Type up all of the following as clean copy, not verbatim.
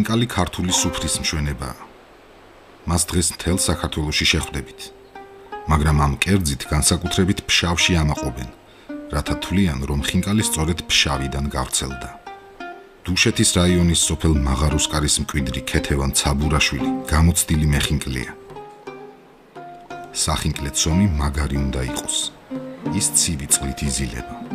ხინკალი ქართული სუფრის მშვენებაა. მას დღეს მთელ საქართველოში შეხვდებით. მაგრამ ამ კერძით განსაკუთრებით ფშავში ამაყობენ, რათა თვლიან, რომ ხინკალი სწორედ ფშავიდან გავრცელდა. დუშეთის რაიონის სოფელ მაღაროსკარის მკვიდრი ქეთევან ცაბურაშვილი გამოცდილი მეხინკლია. სახინკლე ცომი მაგარი უნდა იყოს. ის ცივი წყლით იზილება.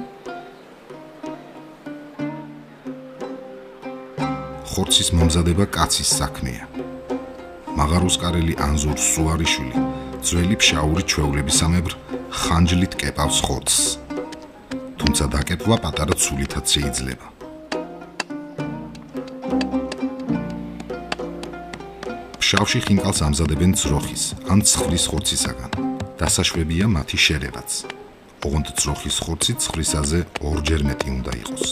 ხორცის მომზადება კაცის საქმეა. მაღაროსკარელი ანზორ სუარიშვილი ძველი ფშაური ჩვეულებისამებრ ხანჯლით კეპავს ხორცს. თუმცა დაკეპვა პატარა ცულითაც შეიძლება. ფშავში ხინკალს ამზადებენ ძროხის ან ცხრის ხორცისაგან. დასაშვებია მათი შერევაც. ოღონდ ძროხის ხორცი ცხრისაზე ორჯერ მეტი უნდა იყოს.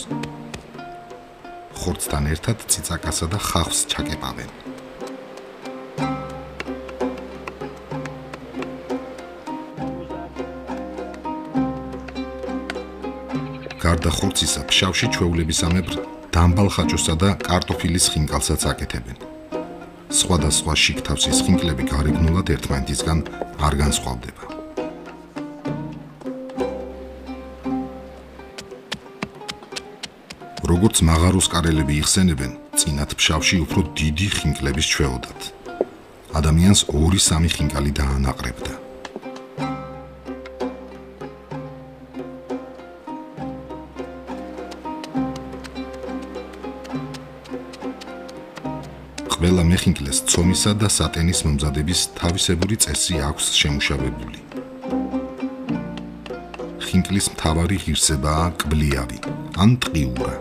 ხორცთან ერთად ციცაკასა და ხავსს ჩაკეპავენ. გარდა ხორცისა, ფშავში ჩვეულებისამებრ დამბალ ხაჭოსა და კარტოფილის ხინკალსაც აკეთებენ. სხვადასხვა შიგთავსის ხინკლები გარეგნულად ერთმანეთისგან არ განსხვავდება. როგორც მაღაროსკარელები იხსენებენ, წინათ ფშავში უფრო დიდი ხინკლების ჩვეოდათ. ადამიანს 2-3 ხინკალი დაანაყრებდა. ყველა მეხინკლეს ცომისა და სატენის მომზადების თავისებური წესი აქვს შემუშავებული. ხინკლის მთავარი ღირსებაა კბლიავი ან ტყიურა.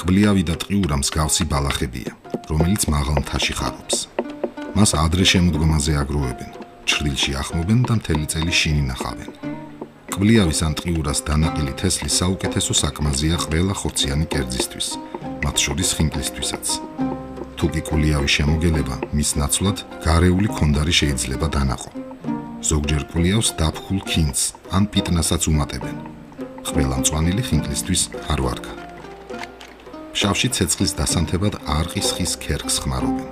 კბლიავი და ტყიურა მსგავსი ბალახებია, რომელიც მაღალ მთაში ხარობს. მას ადრე შემოდგომაზე აგროვებენ, ჩრდილში ახმობენ და მთელი წელი შინი ნახავენ. კბლიავის ან ტყიურას დანაყილი თესლი საუკეთესო საკმაზია ყველა ხორციანი კერძისთვის, მათ შორის ხინკლისთვისაც. თუკი კულიავი შემოგელება, მის ნაცვლად გარეული ქონდარი შეიძლება დანაყო. ზოგჯერ კულიავს დაფხულ ქინძს ან პიტნასაც უმატებენ. ყველა მწვანილი ხინკლისთვის არ ვარგა. ფშავში ცეცხლის დასანთებად არყის ხის ქერქს ხმარობენ.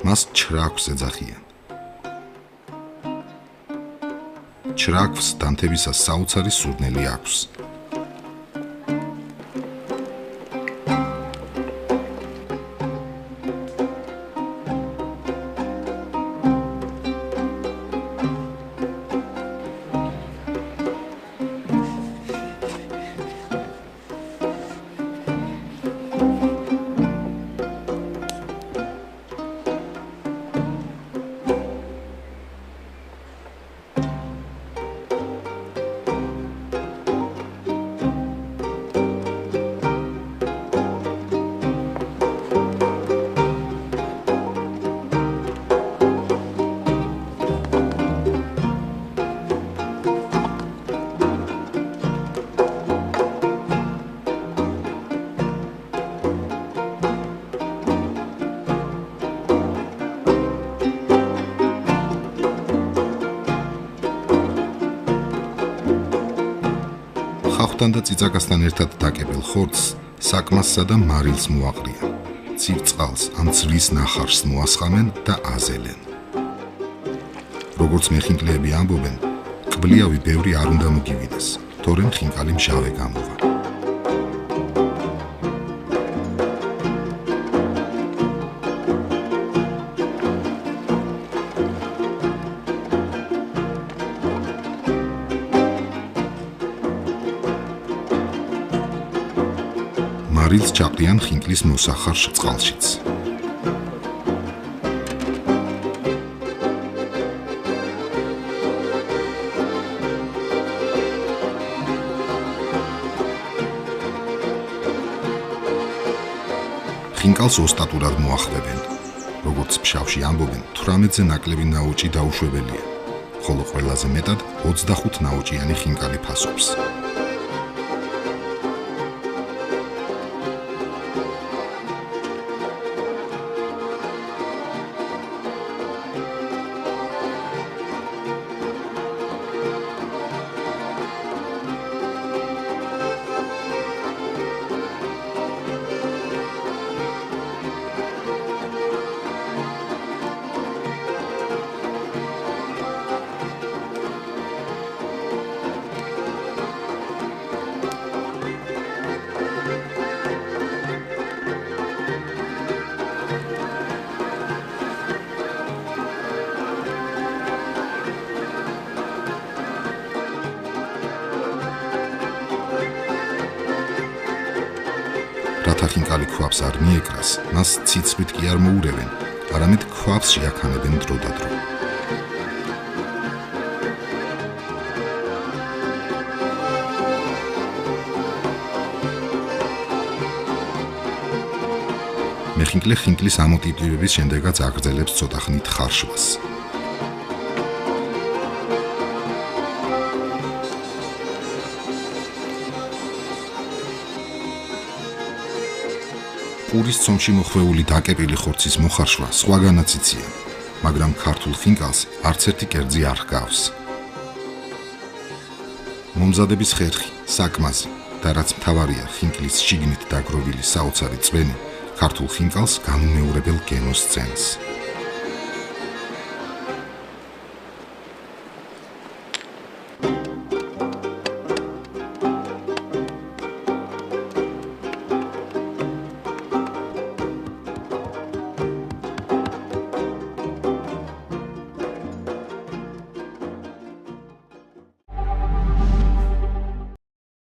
მას ჩრაქვს ეძახიან. ჩრაქვს დანთებისას საოცარი სურნელი აქვს. ხავხთან და ციცაკასთან ერთად დაკებელ ხორცს საკმასსა და მარილს მოაყრიან. ცივ წყალს ან ძვლის ნახარს მოასხამენ და აზელენ. როგორც მეხინკლეები ამბობენ, კბლიავი ბევრი არ უნდა მოგივიდეს, თორემ ხინკალი მჟავე გამოვა. მარილს ჩაყრიან ხინკლის მოსახარ წყალშიც. ხინკალს ოსტატურად მოახვევენ. როგორც ფშავში ამბობენ, 18-ზე ნაკლები ნაოჭი დაუშვებელია, ხოლო ყველაზე მეტად 25 ნაოჭიანი ხინკალი ფასობს. რათა ხინკალი ქვაბს არ მიეკრას, მას ციცხვით კი არ მოურევენ, არამედ ქვაბს შეაქანებენ დროდადრო. მეხინკლე ხინკლის ამოტიტივების შემდეგაც აგრძელებს ცოტა ხნით ხარშვას. პურის ცომში მოხვეული დაკეპილი ხორცის მოხარშვა სხვაგანაც იციან, მაგრამ ქართულ ხინკალს არც ერთი კერძი არ ჰგავს. მომზადების ხერხი, საკმაზი და რაც მთავარია ხინკლის შიგნით დაგროვილი საოცარი წვენი ქართულ ხინკალს განუმეორებელ გენოს წენს.